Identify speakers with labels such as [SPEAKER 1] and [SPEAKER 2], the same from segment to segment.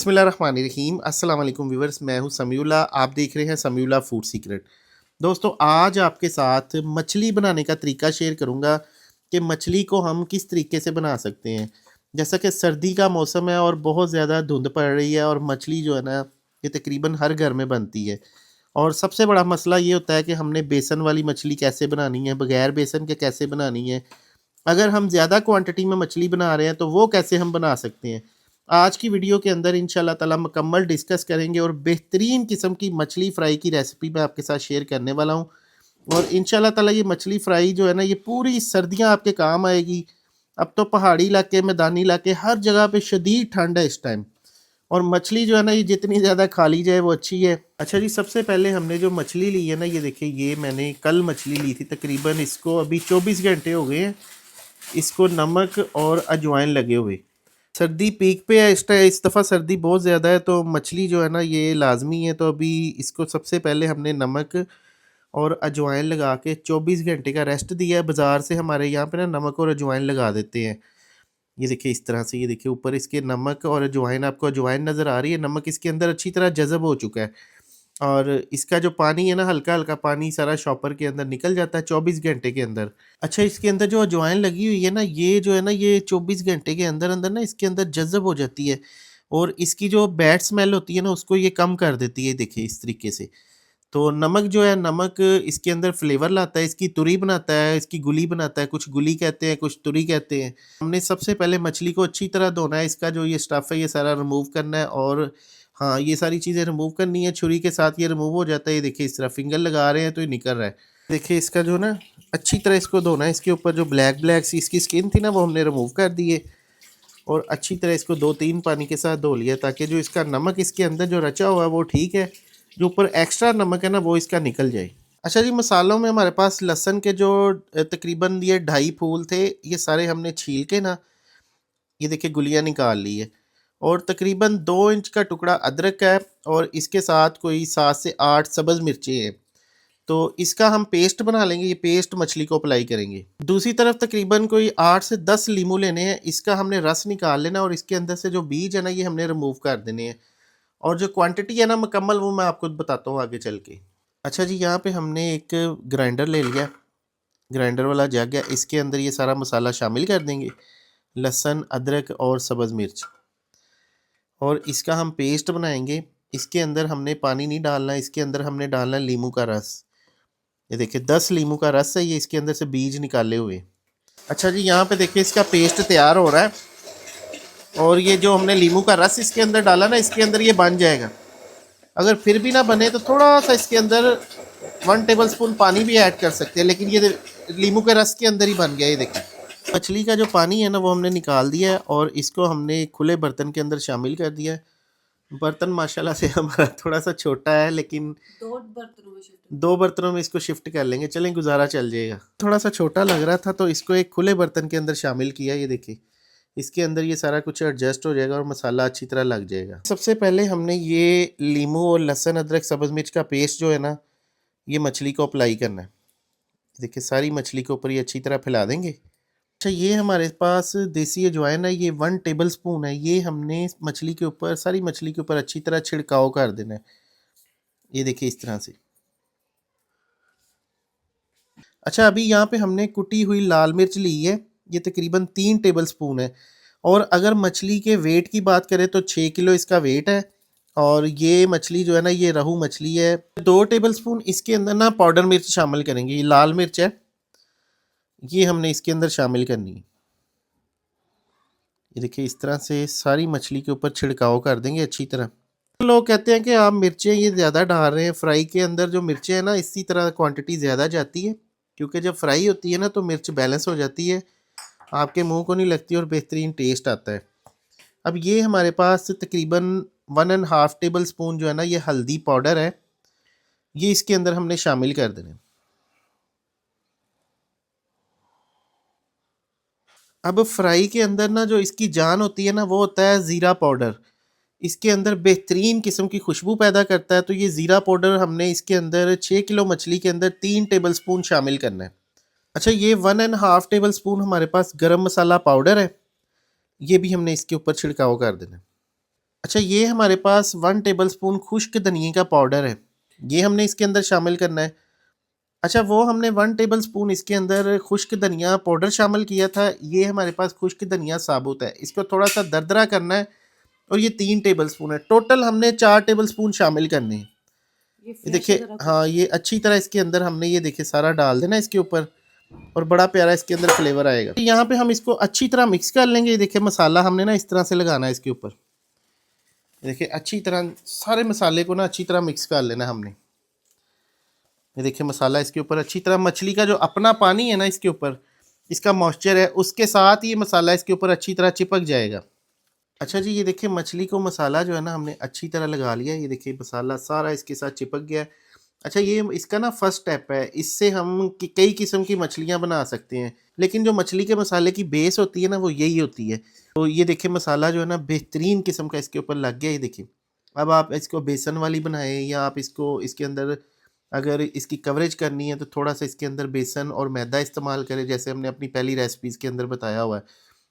[SPEAKER 1] बिस्मिल्लाहिर्रहमानिर्रहीम। अस्सलाम वालेकुम व्यूअर्स, मैं हूं समीउल्लाह। आप देख रहे हैं समीउल्लाह फूड सीक्रेट। दोस्तों, आज आपके साथ मछली बनाने का तरीका शेयर करूंगा कि मछली को हम किस तरीके से बना सकते हैं। जैसा कि सर्दी का मौसम है और बहुत ज़्यादा धुंध पड़ रही है और मछली जो है ना, ये तकरीबन हर घर में बनती है। और सबसे बड़ा मसला ये होता है कि हमने बेसन वाली मछली कैसे बनानी है, बगैर बेसन के कैसे बनानी है। अगर हम ज़्यादा क्वांटिटी में मछली बना रहे हैं तो वो कैसे हम बना सकते हैं। आज की वीडियो के अंदर इंशाल्लाह ताला मुकम्मल डिस्कस करेंगे और बेहतरीन किस्म की मछली फ्राई की रेसिपी मैं आपके साथ शेयर करने वाला हूँ। और इंशाल्लाह ताला ये मछली फ्राई जो है ना, ये पूरी सर्दियाँ आपके काम आएगी। अब तो पहाड़ी इलाके, मैदानी इलाके, हर जगह पे शदीद ठंड है इस टाइम। और मछली जो है ना, ये जितनी ज़्यादा खा ली जाए वो अच्छी है। अच्छा जी, सबसे पहले हमने जो मछली ली है ना, ये देखिए, ये मैंने कल मछली ली थी। तकरीबन इसको अभी 24 घंटे हो गए हैं इसको नमक और अजवाइन लगे हुए। सर्दी पीक पे है इस दफ़ा सर्दी बहुत ज़्यादा है, तो मछली जो है ना, ये लाजमी है। तो अभी इसको सबसे पहले हमने नमक और अजवाइन लगा के 24 घंटे का रेस्ट दिया है। बाज़ार से हमारे यहाँ पे ना नमक और अजवाइन लगा देते हैं। ये देखिए इस तरह से, ये देखिए ऊपर इसके नमक और अजवाइन, आपको अजवाइन नज़र आ रही है। नमक इसके अंदर अच्छी तरह जज़ब हो चुका है और इसका जो पानी है ना, हल्का-हल्का पानी सारा शॉपर के अंदर निकल जाता है 24 घंटे के अंदर। अच्छा, इसके अंदर जो अजवाइन लगी हुई है ना, ये जो है ना, ये 24 घंटे के अंदर-अंदर ना इसके अंदर जज़ब हो जाती है और इसकी जो बैड स्मेल होती है ना, उसको ये कम कर देती है। देखिए इस तरीके से। तो नमक जो है, नमक इसके अंदर फ्लेवर लाता है, इसकी तुरी बनाता है, इसकी गुली बनाता है। कुछ गुली कहते हैं, कुछ तुरी कहते हैं। हमने सबसे पहले मछली को अच्छी तरह धोना है, इसका जो ये स्टफ़ है ये सारा रिमूव करना है। और हाँ, ये सारी चीज़ें रिमूव करनी है। छुरी के साथ ये रिमूव हो जाता है। ये देखिए इस तरह फिंगर लगा रहे हैं तो ये निकल रहा है। देखिए इसका जो ना, अच्छी तरह इसको धोना है। इसके ऊपर जो ब्लैक ब्लैक सी इसकी स्किन थी ना, वो हमने रिमूव कर दी है और अच्छी तरह इसको 2-3 पानी के साथ धो लिया, ताकि जो इसका नमक इसके अंदर जो रचा हुआ है वो ठीक है, जो ऊपर एक्स्ट्रा नमक है ना वो इसका निकल जाए। अच्छा जी, मसालों में हमारे पास लहसुन के जो तकरीबन ये 2.5 फूल थे, ये सारे हमने छील के ना, ये देखिए गुलियाँ निकाल ली है। और तकरीबन 2 इंच का टुकड़ा अदरक का है और इसके साथ कोई 7 से 8 सब्ज़ मिर्चें हैं। तो इसका हम पेस्ट बना लेंगे, ये पेस्ट मछली को अप्लाई करेंगे। दूसरी तरफ तकरीबन कोई 8 से 10 लीमू लेने हैं, इसका हमने रस निकाल लेना और इसके अंदर से जो बीज है ना, ये हमने रिमूव कर देने हैं। और जो क्वांटिटी है ना मुकम्मल, वो मैं आपको बताता हूँ आगे चल के। अच्छा जी, यहाँ पे हमने एक ग्राइंडर ले लिया, ग्राइंडर वाला जग है, इसके अंदर ये सारा मसाला शामिल कर देंगे, लहसुन, अदरक और सब्ज़ मिर्च, और इसका हम पेस्ट बनाएंगे। इसके अंदर हमने पानी नहीं डालना, इसके अंदर हमने डालना लीमू का रस। ये देखिए 10 लीमू का रस है, ये इसके अंदर से बीज निकाले हुए। अच्छा जी, यहाँ पे देखिए इसका पेस्ट तैयार हो रहा है और ये जो हमने लीमू का रस इसके अंदर डाला ना, इसके अंदर ये बन जाएगा। अगर फिर भी ना बने तो थोड़ा सा इसके अंदर 1 टेबल स्पून पानी भी ऐड कर सकते हैं, लेकिन ये लीमू के रस के अंदर ही बन गया। ये देखिए मछली का जो पानी है ना, वो हमने निकाल दिया है और इसको हमने खुले बर्तन के अंदर शामिल कर दिया है। बर्तन माशाल्लाह से हमारा थोड़ा सा छोटा है, लेकिन 2 बर्तनों में इसको शिफ्ट कर लेंगे, चलें गुजारा चल जाएगा। थोड़ा सा छोटा लग रहा था तो इसको एक खुले बर्तन के अंदर शामिल किया। ये देखिए इसके अंदर ये सारा कुछ एडजस्ट हो जाएगा और मसाला अच्छी तरह लग जाएगा। सबसे पहले हमने ये लीमू और लहसुन, अदरक, सब्ज़ मिर्च का पेस्ट जो है ना, ये मछली को अप्लाई करना है। देखिए सारी मछली के ऊपर ये अच्छी तरह फैला देंगे। अच्छा, ये हमारे पास देसी अजवाइन है, ये 1 टेबल स्पून है। ये हमने मछली के ऊपर, सारी मछली के ऊपर अच्छी तरह छिड़काव कर देना है। ये देखिए इस तरह से। अच्छा, अभी यहाँ पे हमने कुटी हुई लाल मिर्च ली है, ये तकरीबन 3 टेबल स्पून है। और अगर मछली के वेट की बात करें तो 6 किलो इसका वेट है। और ये मछली जो है ना, ये रहू मछली है। 2 टेबल स्पून इसके अंदर ना पाउडर मिर्च शामिल करेंगे, ये लाल मिर्च है, ये हमने इसके अंदर शामिल करनी है। ये देखिए इस तरह से सारी मछली के ऊपर छिड़काव कर देंगे अच्छी तरह। लोग कहते हैं कि आप मिर्चें ये ज़्यादा डाल रहे हैं, फ्राई के अंदर जो मिर्चें हैं ना, इसी तरह क्वांटिटी ज़्यादा जाती है, क्योंकि जब फ्राई होती है ना तो मिर्च बैलेंस हो जाती है, आपके मुंह को नहीं लगती और बेहतरीन टेस्ट आता है। अब ये हमारे पास तकरीबन 1.5 टेबल स्पून जो है ना, ये हल्दी पाउडर है, ये इसके अंदर हमने शामिल कर देना। अब फ्राई के अंदर ना जो इसकी जान होती है ना, वो होता है ज़ीरा पाउडर। इसके अंदर बेहतरीन किस्म की खुशबू पैदा करता है। तो ये ज़ीरा पाउडर हमने इसके अंदर 6 किलो मछली के अंदर 3 टेबल स्पून शामिल करना है। अच्छा, ये 1.5 टेबल स्पून हमारे पास गरम मसाला पाउडर है, ये भी हमने इसके ऊपर छिड़काव कर देना है। अच्छा, ये हमारे पास 1 टेबलस्पून खुश्क धनिये का पाउडर है, ये हमने इसके अंदर शामिल करना है। अच्छा, वो हमने 1 टेबलस्पून इसके अंदर खुश्क धनिया पाउडर शामिल किया था, ये हमारे पास खुश्क धनिया साबुत है। इसको थोड़ा-सा दरदरा करना है और ये 3 टेबलस्पून है। टोटल हमने 4 टेबलस्पून शामिल करने हैं। ये देखिए, हाँ, ये अच्छी तरह इसके अंदर हमने ये देखिए सारा डाल देना इसके ऊपर और बड़ा प्यारा इसके अंदर फ्लेवर आएगा। यहाँ पे हम इसको अच्छी तरह मिक्स कर लेंगे। ये देखिए मसाला हमने ना इस तरह से लगाना है इसके ऊपर। देखिए अच्छी तरह सारे मसाले को ना अच्छी तरह मिक्स कर लेना हमने। ये देखिए मसाला इसके ऊपर अच्छी तरह, मछली का जो अपना पानी है ना इसके ऊपर, इसका मॉइस्चर है, उसके साथ ये मसाला इसके ऊपर अच्छी तरह चिपक जाएगा। अच्छा जी, ये देखिए मछली को मसाला जो है ना हमने अच्छी तरह लगा लिया। ये देखिए मसाला सारा इसके साथ चिपक गया है। अच्छा, ये इसका ना फर्स्ट स्टेप है, इससे हम कई किस्म की मछलियाँ बना सकते हैं, लेकिन जो मछली के मसाले की बेस होती है ना वो यही होती है। तो ये देखिए मसाला जो है ना बेहतरीन किस्म का इसके ऊपर लग गया। ये देखिए, अब आप इसको बेसन वाली बनाएं या आप इसको इसके अंदर अगर इसकी कवरेज करनी है तो थोड़ा सा इसके अंदर बेसन और मैदा इस्तेमाल करें, जैसे हमने अपनी पहली रेसिपीज़ के अंदर बताया हुआ है।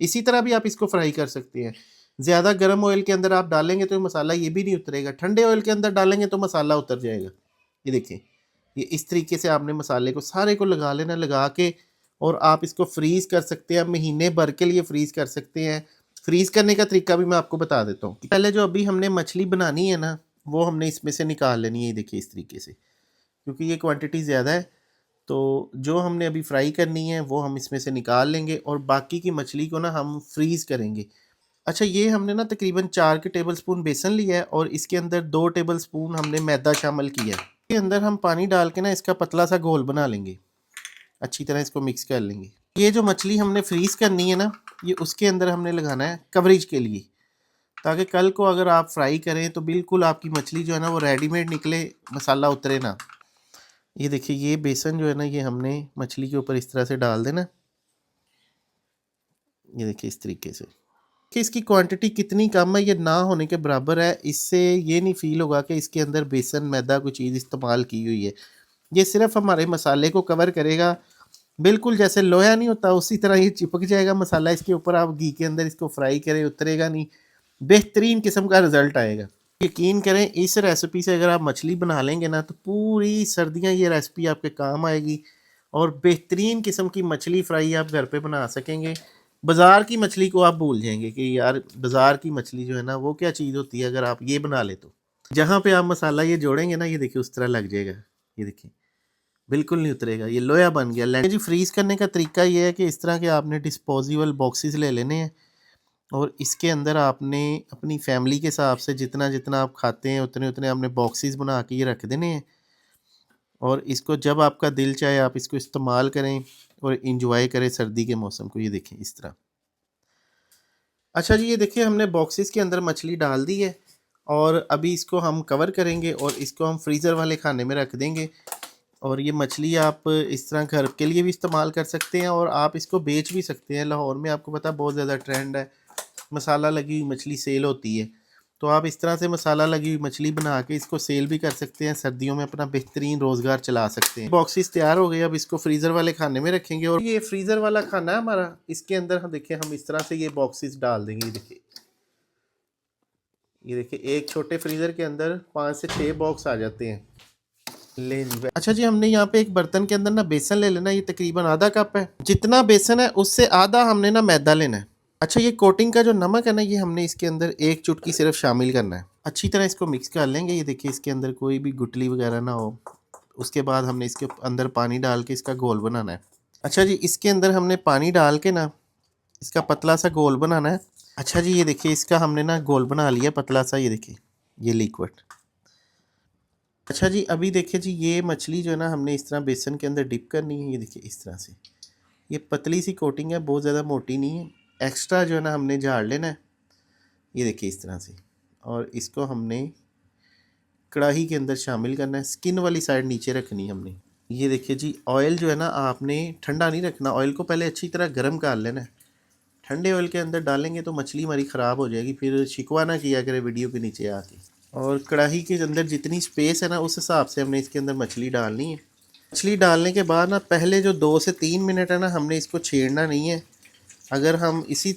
[SPEAKER 1] इसी तरह भी आप इसको फ्राई कर सकते हैं। ज़्यादा गर्म ऑयल के अंदर आप डालेंगे तो मसाला ये भी नहीं उतरेगा, ठंडे ऑयल के अंदर डालेंगे तो मसाला उतर जाएगा। ये देखिए, ये इस तरीके से आपने मसाले को सारे को लगा लेना, लगा के और आप इसको फ्रीज़ कर सकते हैं, महीने भर के लिए फ्रीज़ कर सकते हैं। फ्रीज़ करने का तरीका भी मैं आपको बता देता हूँ। पहले जो अभी हमने मछली बनानी है ना, वो हमने इसमें से निकाल लेनी है। ये देखिए इस तरीके से, क्योंकि ये क्वांटिटी ज़्यादा है, तो जो हमने अभी फ्राई करनी है वो हम इसमें से निकाल लेंगे और बाकी की मछली को ना हम फ्रीज़ करेंगे। अच्छा, ये हमने ना तकरीबन 4 के टेबलस्पून बेसन लिया है और इसके अंदर 2 टेबलस्पून हमने मैदा शामिल किया है। इसके अंदर हम पानी डाल के ना इसका पतला सा घोल बना लेंगे, अच्छी तरह इसको मिक्स कर लेंगे। ये जो मछली हमने फ्रीज़ करनी है ना, ये उसके अंदर हमने लगाना है कवरेज के लिए, ताकि कल को अगर आप फ्राई करें तो बिल्कुल आपकी मछली जो है ना वो रेडीमेड निकले, मसाला उतरे ना। ये देखिए, ये बेसन जो है ना ये हमने मछली के ऊपर इस तरह से डाल देना। ये देखिए इस तरीके से कि इसकी क्वांटिटी कितनी कम है, ये ना होने के बराबर है। इससे ये नहीं फील होगा कि इसके अंदर बेसन मैदा कोई चीज़ इस्तेमाल की हुई है। ये सिर्फ हमारे मसाले को कवर करेगा, बिल्कुल जैसे लोया नहीं होता उसी तरह ये चिपक जाएगा मसाला इसके ऊपर। आप घी के अंदर इसको फ्राई करें उतरेगा नहीं, बेहतरीन किस्म का रिजल्ट आएगा। यकीन करें, इस रेसिपी से अगर आप मछली बना लेंगे ना तो पूरी सर्दियाँ ये रेसिपी आपके काम आएगी और बेहतरीन किस्म की मछली फ्राई आप घर पे बना सकेंगे। बाज़ार की मछली को आप भूल जाएंगे कि यार बाज़ार की मछली जो है ना वो क्या चीज़ होती है, अगर आप ये बना ले तो। जहाँ पे आप मसाला ये जोड़ेंगे ना, ये देखिए उस तरह लग जाएगा। ये देखिए बिल्कुल नहीं उतरेगा, ये लोया बन गया। जी, फ्रीज़ करने का तरीका ये है कि इस तरह के आपने डिस्पोजेबल बॉक्सेस ले लेने हैं और इसके अंदर आपने अपनी फैमिली के हिसाब से जितना जितना आप खाते हैं उतने उतने आपने बॉक्सेस बना के ये रख देने हैं और इसको जब आपका दिल चाहे आप इसको इस्तेमाल करें और इंजॉय करें सर्दी के मौसम को। ये देखें इस तरह। अच्छा जी, ये देखिए हमने बॉक्सेस के अंदर मछली डाल दी है और अभी इसको हम कवर करेंगे और इसको हम फ्रीज़र वाले खाने में रख देंगे। और ये मछली आप इस तरह घर के लिए भी इस्तेमाल कर सकते हैं और आप इसको बेच भी सकते हैं। लाहौर में आपको पता है बहुत ज़्यादा ट्रेंड है, मसाला लगी हुई मछली सेल होती है, तो आप इस तरह से मसाला लगी हुई मछली बना के इसको सेल भी कर सकते हैं, सर्दियों में अपना बेहतरीन रोज़गार चला सकते हैं। बॉक्सेस तैयार हो गए, अब इसको फ्रीज़र वाले खाने में रखेंगे और ये फ्रीज़र वाला खाना है हमारा। इसके अंदर हम देखिए हम इस तरह से ये बॉक्सेस डाल देंगे। ये देखिए एक छोटे फ्रीज़र के अंदर 5 से 6 बॉक्स आ जाते हैं। ले जी। अच्छा जी, हमने यहाँ पे एक बर्तन के अंदर ना बेसन ले लेना, ये तकरीबन आधा कप है। जितना बेसन है उससे आधा हमने ना मैदा लेना है। अच्छा, ये कोटिंग का जो नमक है ना ये हमने इसके अंदर 1 चुटकी सिर्फ शामिल करना है। अच्छी तरह इसको मिक्स कर लेंगे। ये देखिए इसके अंदर कोई भी गुठली वगैरह ना हो। उसके बाद हमने इसके अंदर पानी डाल के इसका घोल बनाना है। अच्छा जी, इसके अंदर हमने पानी डाल के ना इसका पतला सा घोल बनाना है। अच्छा जी, ये देखिए इसका हमने ना घोल बना लिया पतला सा। ये देखिए ये लिक्विड। अच्छा जी, अभी देखिए जी ये मछली जो है ना हमने इस तरह बेसन के अंदर डिप करनी है। ये देखिए इस तरह से, ये पतली सी कोटिंग है, बहुत ज़्यादा मोटी नहीं है। एक्स्ट्रा जो है ना हमने झाड़ लेना है। ये देखिए इस तरह से, और इसको हमने कढ़ाई के अंदर शामिल करना है। स्किन वाली साइड नीचे रखनी है हमने। ये देखिए जी, ऑयल जो है ना आपने ठंडा नहीं रखना, ऑयल को पहले अच्छी तरह गर्म कर लेना है। ठंडे ऑयल के अंदर डालेंगे तो मछली हमारी ख़राब हो जाएगी, फिर शिकवा ना किया करे वीडियो के नीचे आके। और कढ़ाई के अंदर जितनी स्पेस है ना उस हिसाब से हमने इसके अंदर मछली डालनी है। मछली डालने के बाद ना पहले जो 2 से 3 मिनट है ना हमने इसको छेड़ना नहीं है। अगर हम इसी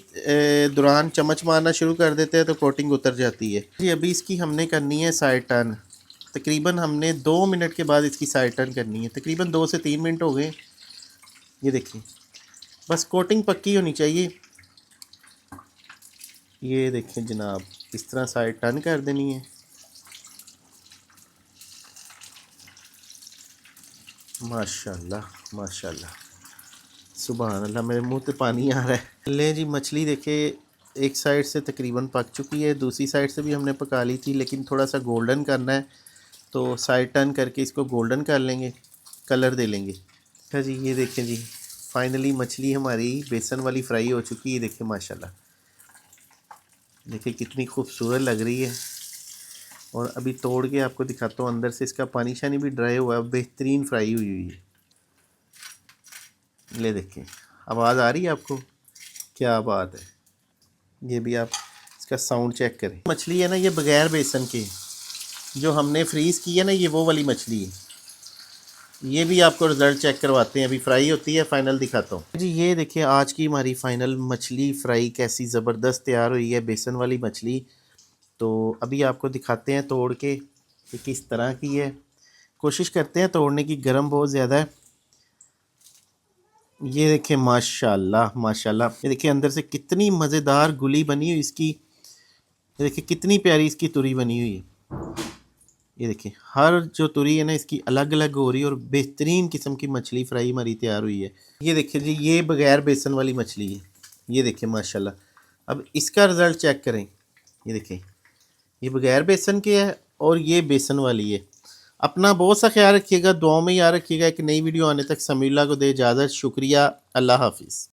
[SPEAKER 1] दौरान चम्मच मारना शुरू कर देते हैं तो कोटिंग उतर जाती है जी। अभी इसकी हमने करनी है साइड टर्न। तकरीबन हमने 2 मिनट के बाद इसकी साइड टर्न करनी है। तकरीबन 2 से 3 मिनट हो गए। ये देखिए, बस कोटिंग पक्की होनी चाहिए। ये देखें जनाब, इस तरह साइड टर्न कर देनी है। माशाल्लाह माशाल्लाह, सुभान अल्लाह, मेरे मुंह पे पानी आ रहा है। ले जी, मछली देखे एक साइड से तकरीबन पक चुकी है, दूसरी साइड से भी हमने पका ली थी, लेकिन थोड़ा सा गोल्डन करना है तो साइड टर्न करके इसको गोल्डन कर लेंगे, कलर दे लेंगे। अच्छा जी, ये देखें जी, फाइनली मछली हमारी बेसन वाली फ्राई हो चुकी है। देखिए माशाल्लाह, देखिए कितनी खूबसूरत लग रही है। और अभी तोड़ के आपको दिखाता हूँ, अंदर से इसका पानी शानी भी ड्राई हुआ है, बेहतरीन फ्राई हुई हुई है। ले देखें, आवाज़ आ रही है आपको, क्या बात है। ये भी आप इसका साउंड चेक करें। मछली है ना, ये बगैर बेसन के जो हमने फ्रीज़ की है ना, ये वो वाली मछली है। ये भी आपको रिज़ल्ट चेक करवाते हैं, अभी फ्राई होती है, फ़ाइनल दिखाता हूँ जी। ये देखिए, आज की हमारी फ़ाइनल मछली फ्राई कैसी ज़बरदस्त तैयार हुई है, बेसन वाली मछली। तो अभी आपको दिखाते हैं तोड़ के कि किस तरह की है। कोशिश करते हैं तोड़ने की, गर्म बहुत ज़्यादा है। ये देखिए माशाल्लाह माशाल्लाह, ये देखिए अंदर से कितनी मज़ेदार गुली बनी हुई इसकी। ये देखिए कितनी प्यारी इसकी तुरी बनी हुई है। ये देखिए, हर जो तुरी है ना इसकी अलग अलग हो रही है और बेहतरीन किस्म की मछली फ्राई हमारी तैयार हुई है। ये देखिए जी, ये बगैर बेसन वाली मछली है। ये देखिए माशाल्लाह, अब इसका रिज़ल्ट चेक करें। ये देखिए, ये बगैर बेसन के है और ये बेसन वाली है। अपना बहुत सा ख्याल रखिएगा, दुआओं में याद रखिएगा। एक नई वीडियो आने तक समीउल्लाह को दे इजाज़त। शुक्रिया, अल्लाह हाफिज़।